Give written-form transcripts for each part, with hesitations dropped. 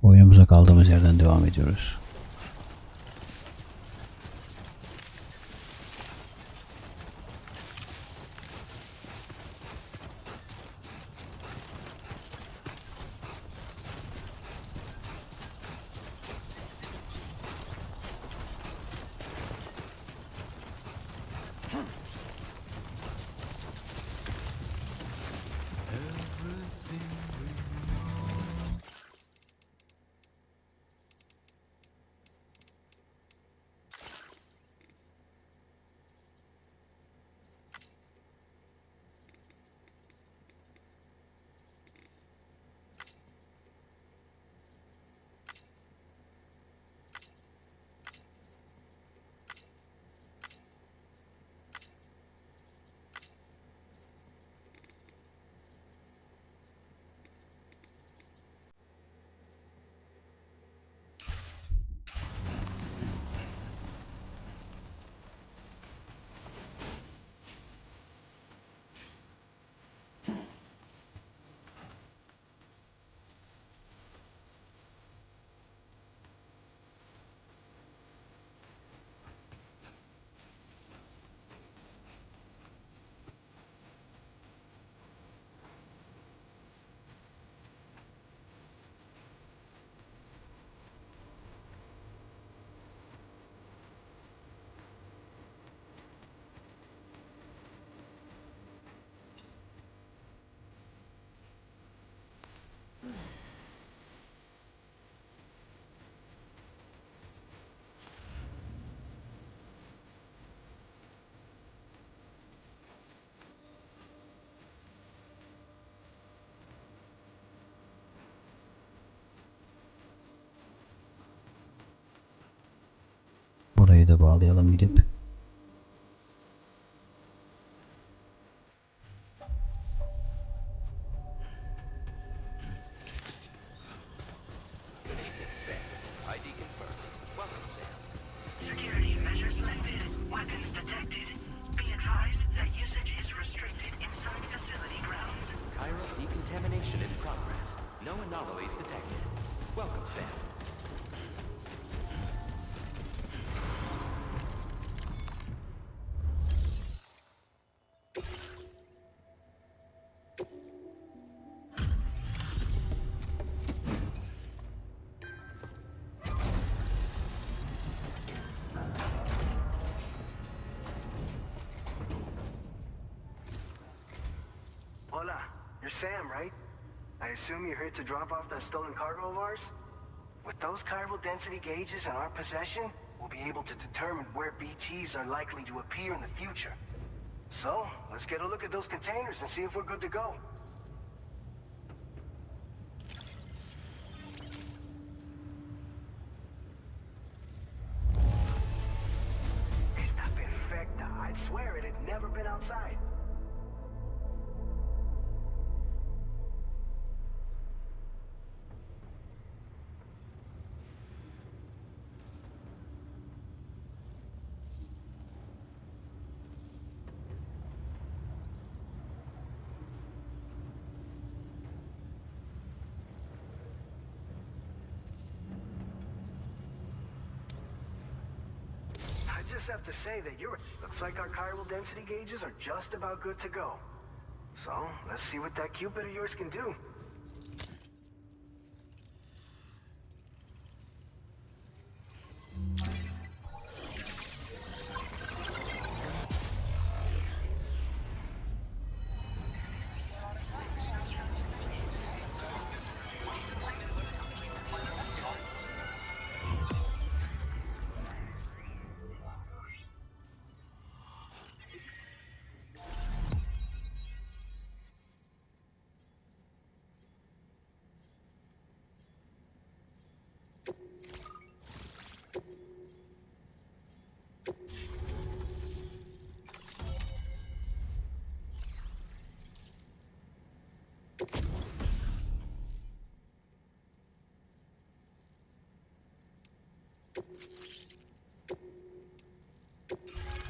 Oyunumuza kaldığımız yerden devam ediyoruz. Burayı da bağlayalım gidip. Hola, you're Sam, right? I assume you're here to drop off that stolen cargo of ours? With those chiral density gauges in our possession, we'll be able to determine where BTs are likely to appear in the future. So, let's get a look at those containers and see if we're good to go. Está perfecta. I'd swear it had never been outside. I just have to say that looks like our chiral density gauges are just about good to go. So, let's see what that Cupid of yours can do.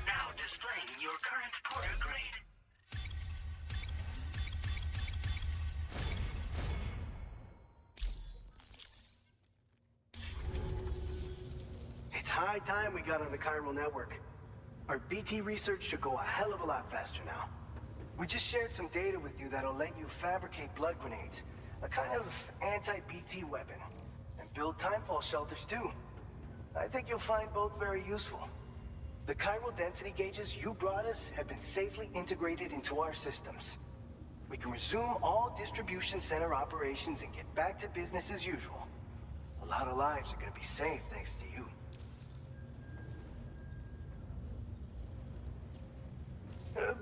Now displaying your current porter grade. It's high time we got on the chiral network. Our BT research should go a hell of a lot faster now. We just shared some data with you that'll let you fabricate blood grenades, a kind of anti-BT weapon, and build timefall shelters too. I think you'll find both very useful. The chiral density gauges you brought us have been safely integrated into our systems. We can resume all distribution center operations and get back to business as usual. A lot of lives are gonna be saved thanks to you.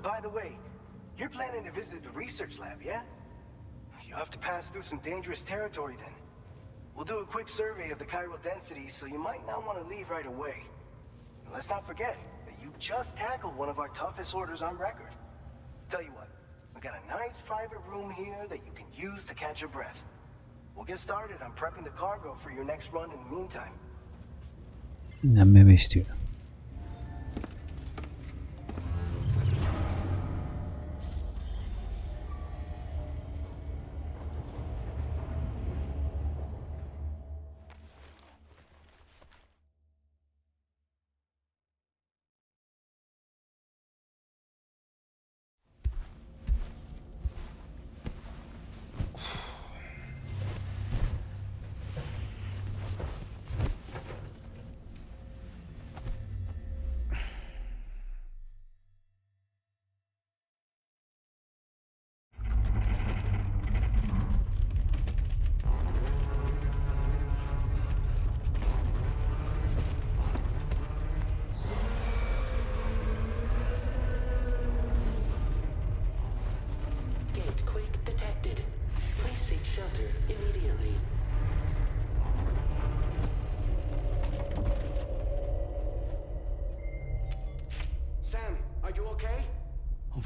By the way, you're planning to visit the research lab, yeah? You have to pass through some dangerous territory then. We'll do a quick survey of the chiral density, so you might not want to leave right away. And let's not forget that you just tackled one of our toughest orders on record. Tell you what, we got a nice private room here that you can use to catch your breath. We'll get started on prepping the cargo for your next run in the meantime. Dinlenmemi istiyor.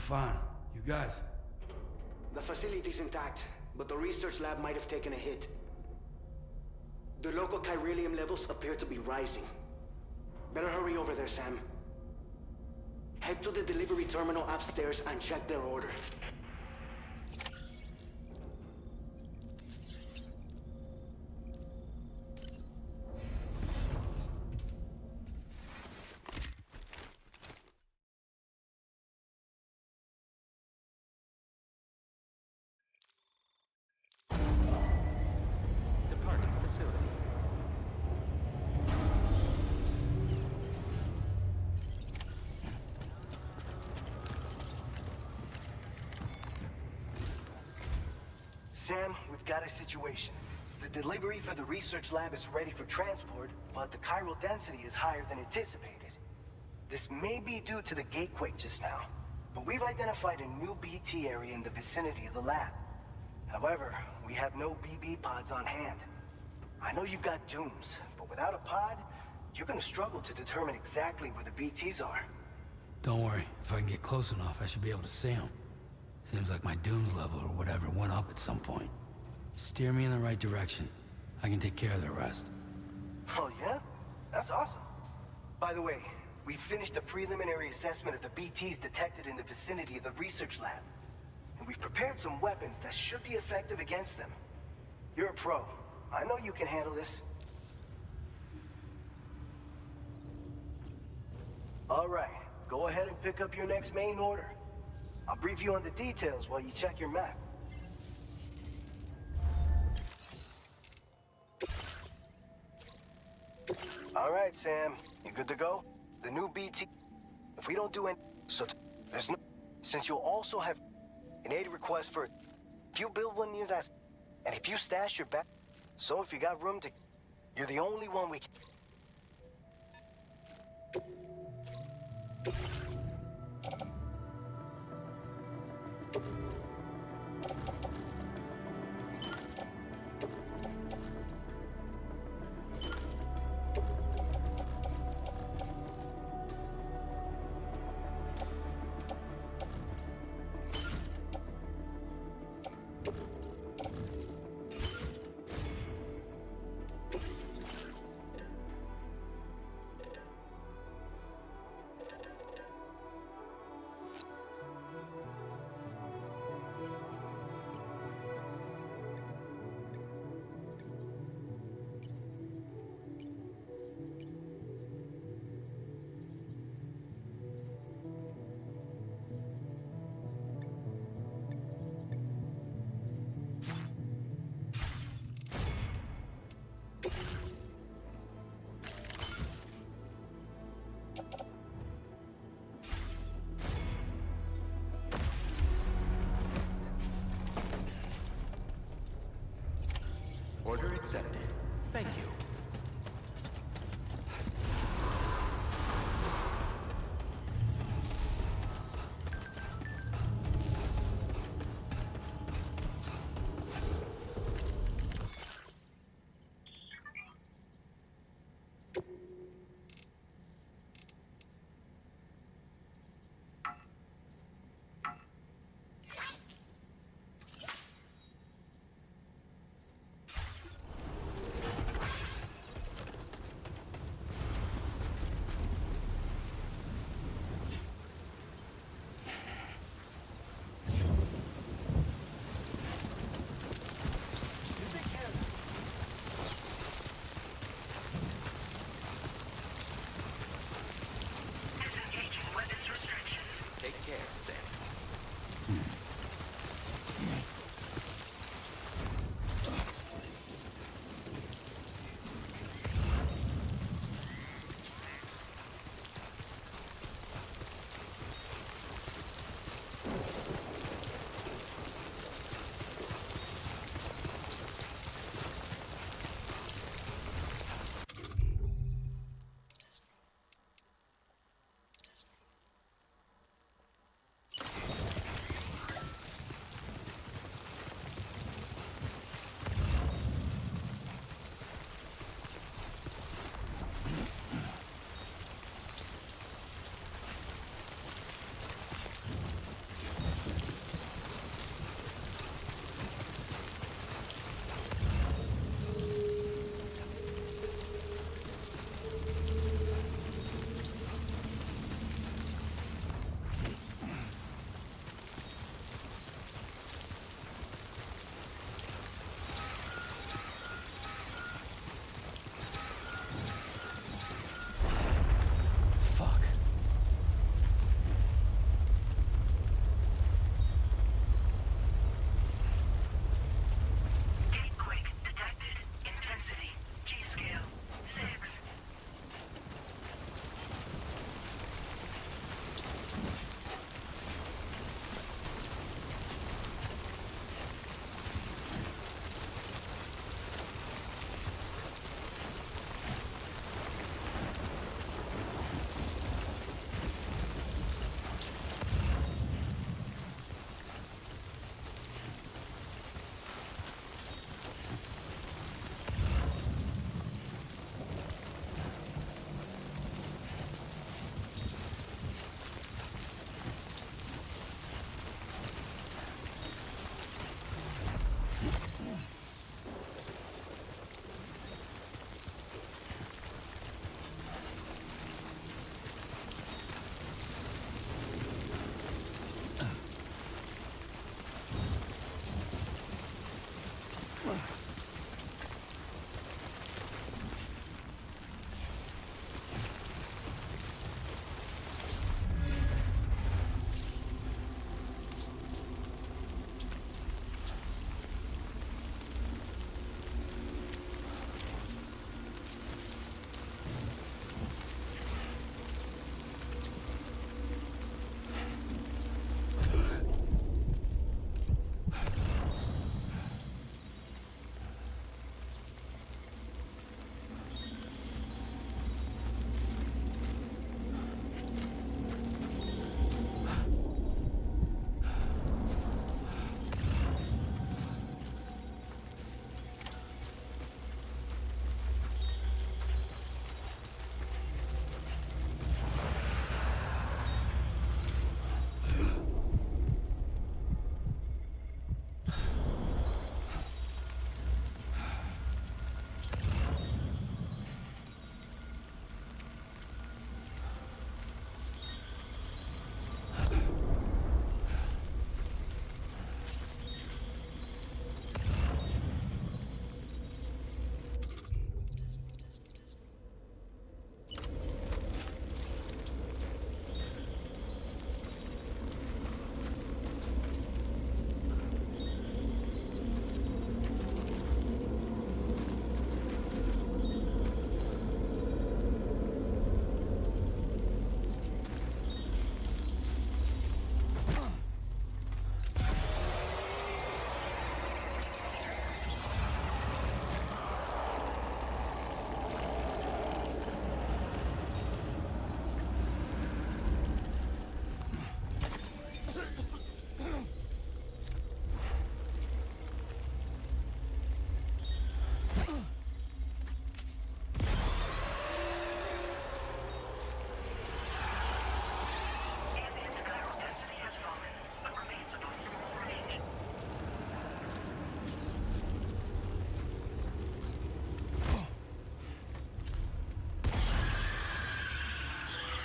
Fine. You guys? The facility's intact, but the research lab might have taken a hit. The local chiralium levels appear to be rising. Better hurry over there, Sam. Head to the delivery terminal upstairs and check their order. Sam, we've got a situation. The delivery for the research lab is ready for transport, but the chiral density is higher than anticipated. This may be due to the gatequake just now, but we've identified a new BT area in the vicinity of the lab. However, we have no BB pods on hand. I know you've got dooms, but without a pod, you're gonna struggle to determine exactly where the BTs are. Don't worry. If I can get close enough, I should be able to see them. Seems like my dooms level or whatever went up at some point. Steer me in the right direction. I can take care of the rest. Oh yeah? That's awesome. By the way, we finished a preliminary assessment of the BTs detected in the vicinity of the research lab. And we've prepared some weapons that should be effective against them. You're a pro. I know you can handle this. All right, go ahead and pick up your next main order. I'll brief you on the details while you check your map. All right, Sam, you good to go? The new BT. If we don't do any, there's no. Since you'll also have an aid request for. If you build one near that, and if you stash your back, so if you got room to, you're the only one we can. Order accepted. Thank you.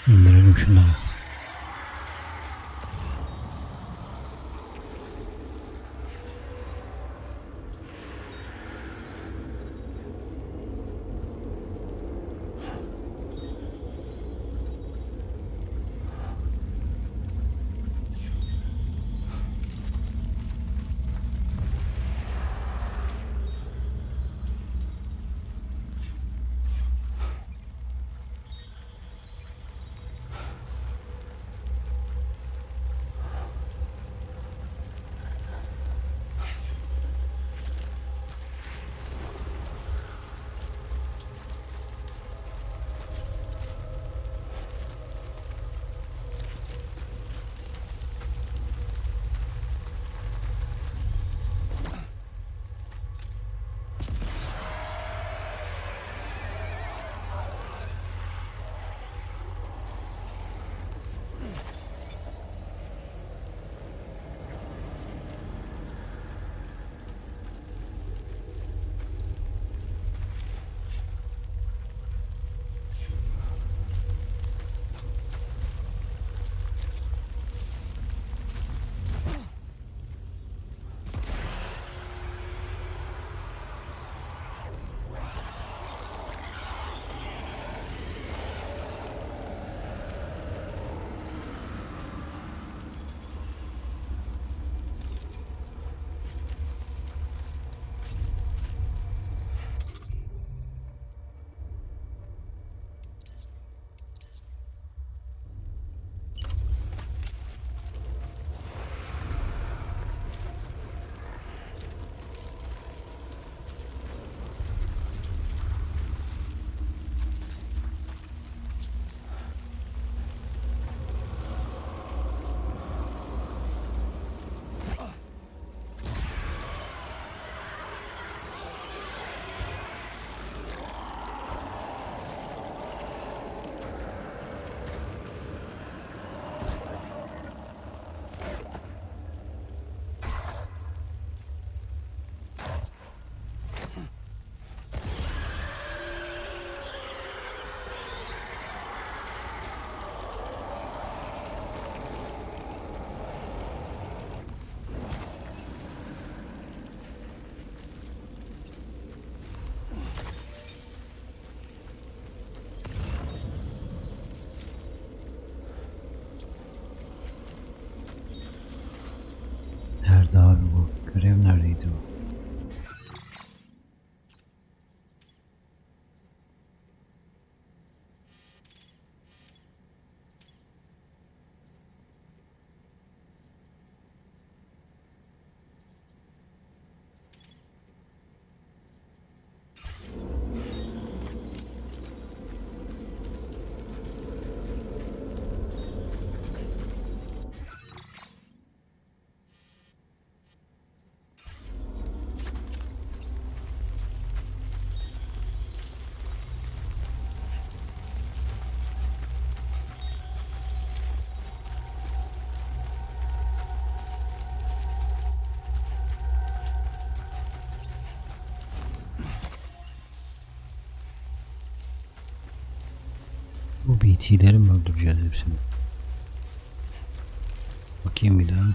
İndirelim şunları. Nerede abi bu? Görev neredeydi o? Bu BT'leri mi öldüreceğiz hepsini? Bakayım bir daha.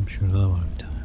Şurada da var bir tane.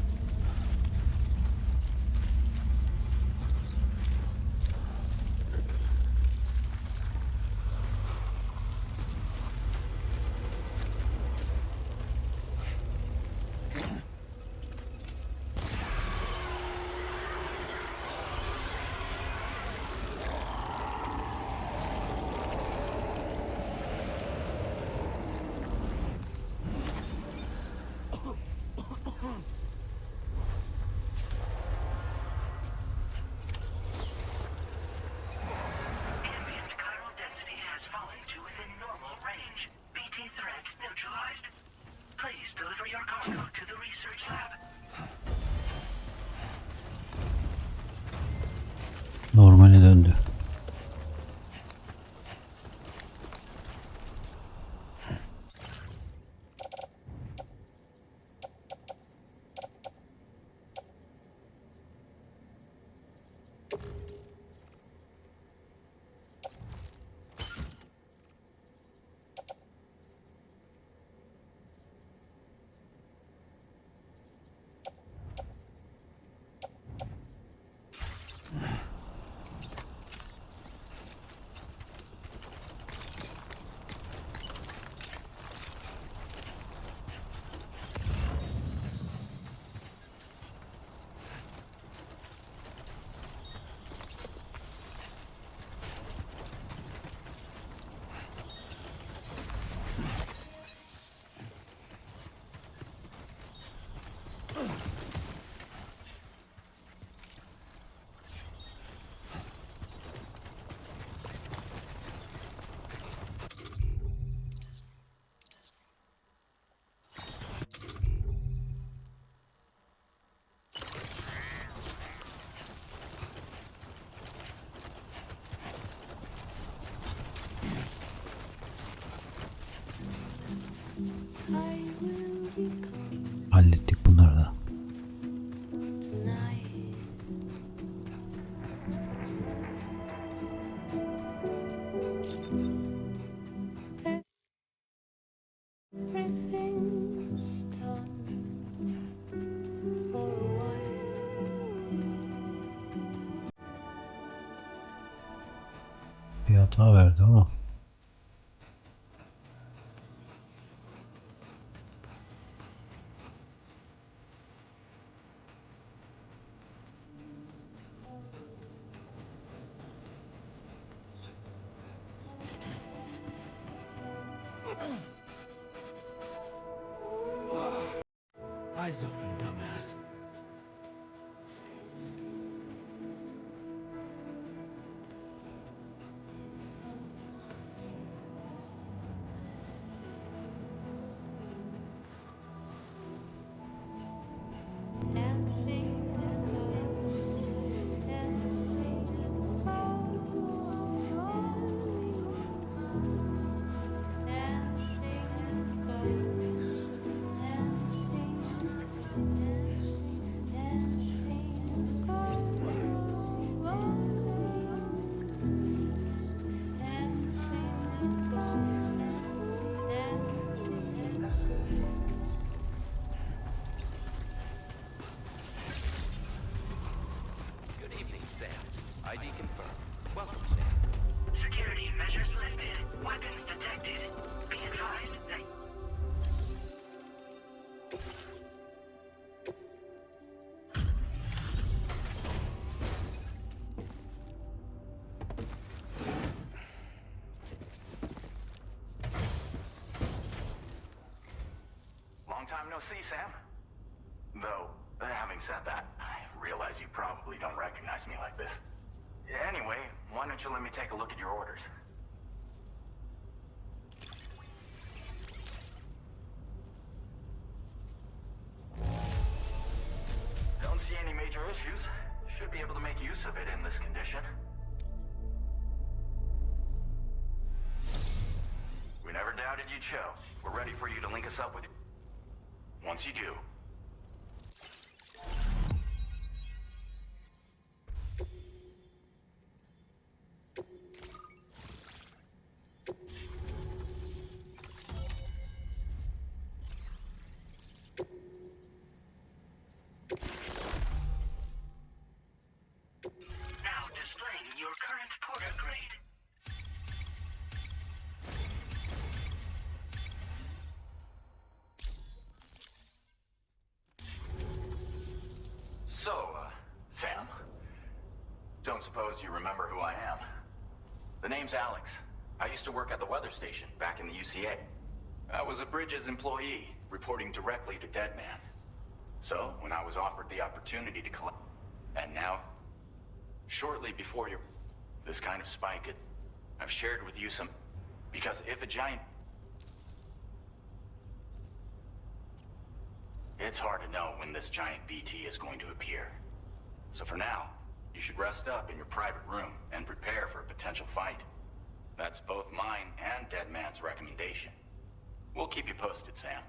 Bir hata verdi ama. Eyes open, dumbass. Good evening, Sam. ID confirmed. Welcome, Sam. Security measures lifted. Weapons detected. Be advised that... Long time no see, Sam. Though, having said that, I realize you probably don't recognize me like this. Anyway, why don't you let me take a look at your orders? Don't see any major issues. Should be able to make use of it in this condition. We never doubted you'd show. We're ready for you to link us up with you. Once you do. Now displaying your current porter grade. So, Sam, don't suppose you remember who I am? The name's Alex. I used to work at the weather station back in the UCA. I was a Bridges employee, reporting directly to Deadman. So, when I was offered the opportunity to collect... And now, shortly before this kind of spike, I've shared with you some... Because if a giant... It's hard to know when this giant BT is going to appear. So for now, you should rest up in your private room and prepare for a potential fight. That's both mine and Deadman's recommendation. We'll keep you posted, Sam.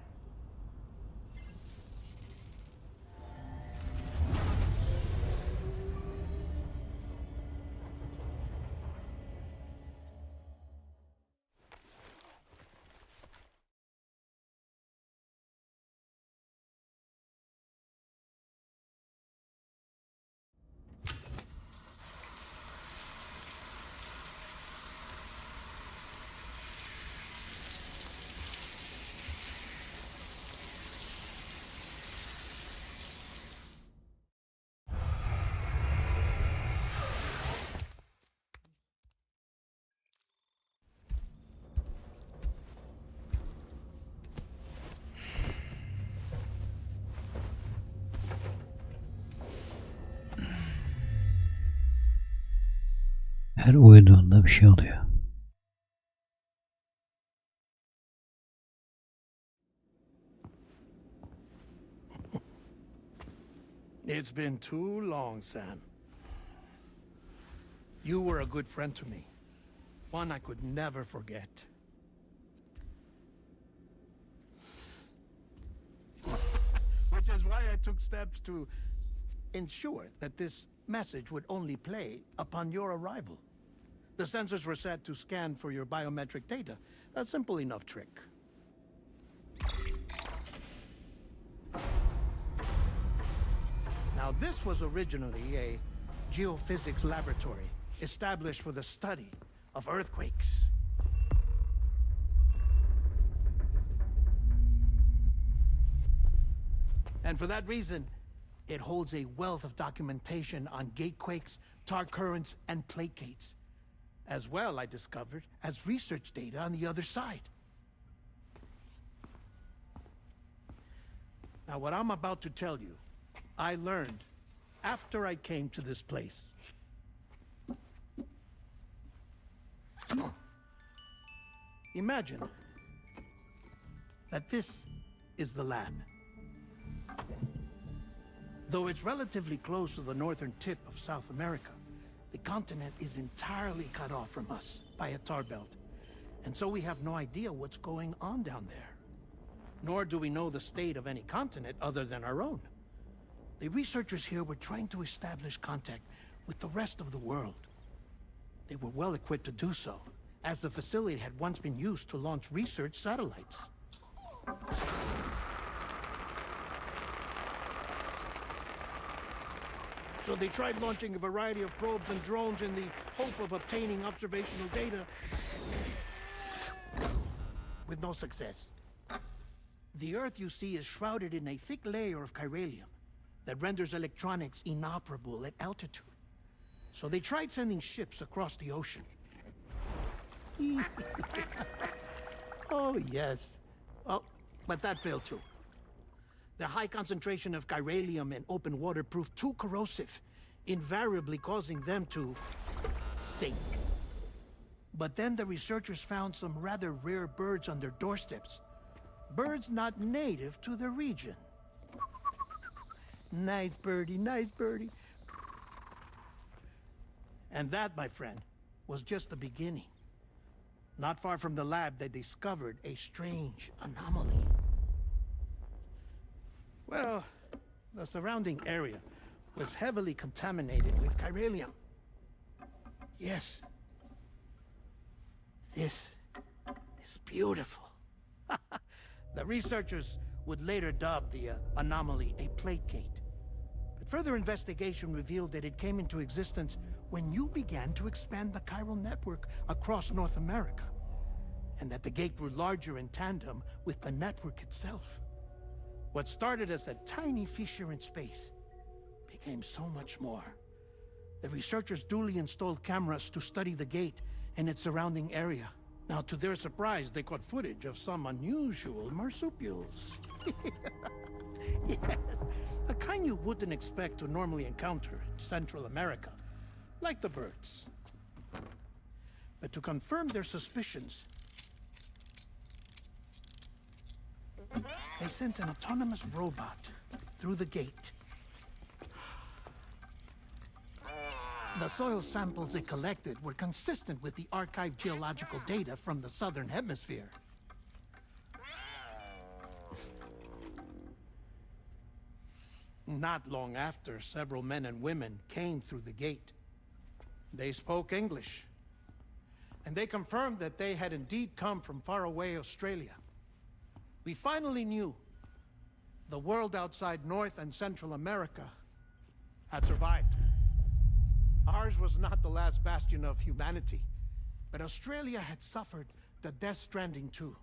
Her uyuduğunda bir şey oluyor. It's been too long, Sam. You were a good friend to me. One I could never forget. Which is why I took steps to ensure that this message would only play upon your arrival. The sensors were set to scan for your biometric data. A simple enough trick. Now, this was originally a geophysics laboratory established for the study of earthquakes. And for that reason, it holds a wealth of documentation on gatequakes, tar currents, and plate gates. As well, I discovered, as research data on the other side. Now, what I'm about to tell you, I learned after I came to this place. Imagine that this is the lab. Though it's relatively close to the northern tip of South America, the continent is entirely cut off from us by a tar belt. And so we have no idea what's going on down there. Nor do we know the state of any continent other than our own. The researchers here were trying to establish contact with the rest of the world. They were well equipped to do so, as the facility had once been used to launch research satellites. So they tried launching a variety of probes and drones in the hope of obtaining observational data, with no success. The Earth, you see, is shrouded in a thick layer of chiralium that renders electronics inoperable at altitude. So they tried sending ships across the ocean. Oh, yes. Oh, but that failed too. The high concentration of chiralium in open water proved too corrosive, invariably causing them to sink. But then the researchers found some rather rare birds on their doorsteps. Birds not native to the region. Nice birdie, nice birdie. And that, my friend, was just the beginning. Not far from the lab, they discovered a strange anomaly. Well, the surrounding area was heavily contaminated with chiralium. Yes. This is beautiful. The researchers would later dub the anomaly a plate gate. But further investigation revealed that it came into existence when you began to expand the chiral network across North America, and that the gate grew larger in tandem with the network itself. What started as a tiny fissure in space became so much more. The researchers duly installed cameras to study the gate and its surrounding area. Now, to their surprise, they caught footage of some unusual marsupials. Yes, a kind you wouldn't expect to normally encounter in Central America, like the birds. But to confirm their suspicions, they sent an autonomous robot through the gate. The soil samples it collected were consistent with the archived geological data from the southern hemisphere. Not long after, several men and women came through the gate. They spoke English, and they confirmed that they had indeed come from faraway Australia. We finally knew the world outside North and Central America had survived. Ours was not the last bastion of humanity, but Australia had suffered the death stranding too.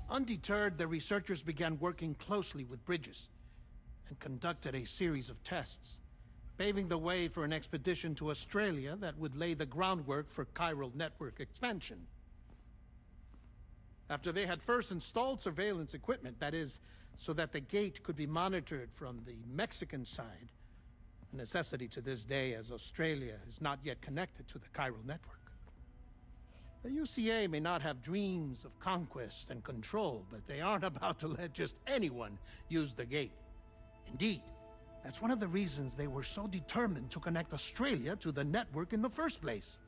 Undeterred, the researchers began working closely with Bridges and conducted a series of tests, paving the way for an expedition to Australia that would lay the groundwork for chiral network expansion. After they had first installed surveillance equipment, that is, so that the gate could be monitored from the Mexican side, a necessity to this day as Australia is not yet connected to the chiral network. The UCA may not have dreams of conquest and control, but they aren't about to let just anyone use the gate. Indeed, that's one of the reasons they were so determined to connect Australia to the network in the first place.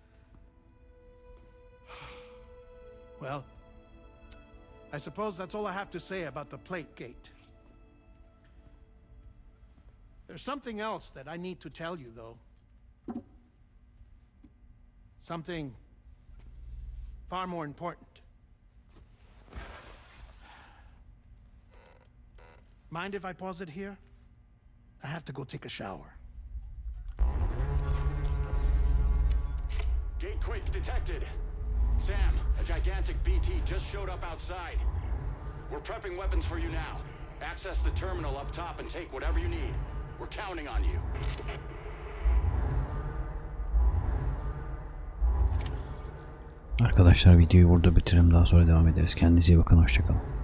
Well, I suppose that's all I have to say about the plate gate. There's something else that I need to tell you, though. Something far more important. Mind if I pause it here? I have to go take a shower. Gate quake detected. Sam, a gigantic BT just showed up outside. We're prepping weapons for you now. Access the terminal up top and take whatever you need. We're counting on you. Arkadaşlar videoyu burada bitirelim, daha sonra devam ederiz. Kendinize iyi bakın, hoşça kalın.